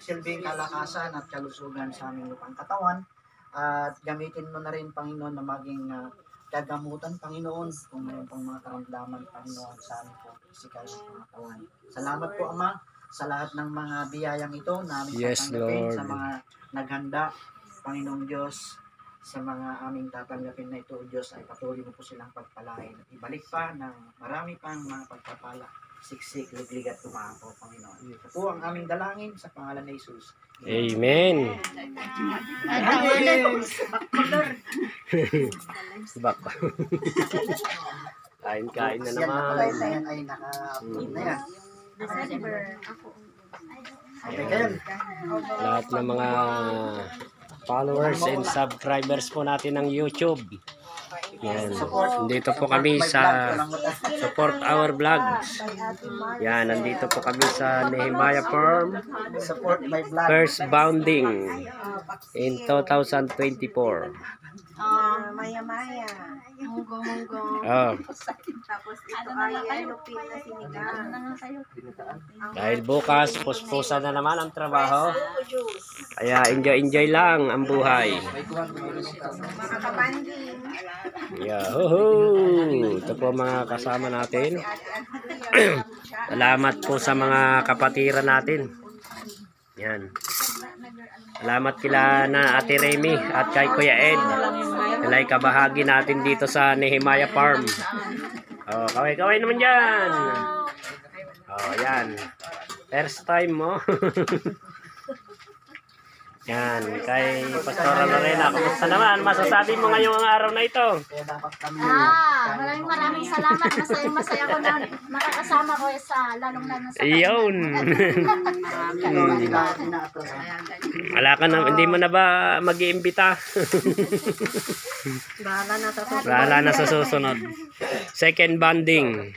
magsilbing kalakasan at kalusugan sa aming lupang katawan. At gamitin mo na rin, Panginoon, na maging kagamutan, Panginoon, kung mayroon pang mga karamdaman, Panginoon, sa aming po physical na pangatawan. Salamat po, Ama, sa lahat ng mga biyayang ito na aming tatanggapin, sa mga naghanda, Panginoong Diyos, sa mga aming tatanggapin na ito, Diyos, ay patuloy mo po silang pagpalain at ibalik pa ng marami pang mga pagpapala, siksik, liglig at tumapo, Panginoon. Ito po ang aming dalangin sa pangalan ni Jesus. Amen. Bak. Kain na naman. Ay naka-upload na yan. Okay, kayo. Lahat ng mga followers and subscribers po natin ng YouTube. Yan. Nandito po kami sa Support Our Vlogs. Yan, nandito po kami sa Nehemiah Farm. Support my vlog. First bounding in 2024. Maya-maya. Munggo-munggo. Oh. Tapos ito ay lupit na sinigang. Dahil bukas, puspusan na naman ang trabaho. Kaya enjoy lang ang buhay. Mga kabanding. Yahoo! Ito po mga kasama natin. Salamat po sa mga kapatiran natin. Yan. Salamat kila na Ate Remy at kay Kuya Ed. Sila ay kabahagi natin dito sa Nehemiah Farm. Oh, kaway-kaway naman dyan. Oh, yan. First time mo. Yan, kay Pastora Lorena, kumusta naman? Masasabi mo ngayong araw na ito? Maraming salamat. Masaya ko na makakasama ko sa lalong-lalong sa Iyon. Wala ka na, hindi mo na ba mag-iimbita? Bahala na sa susunod. Second bonding.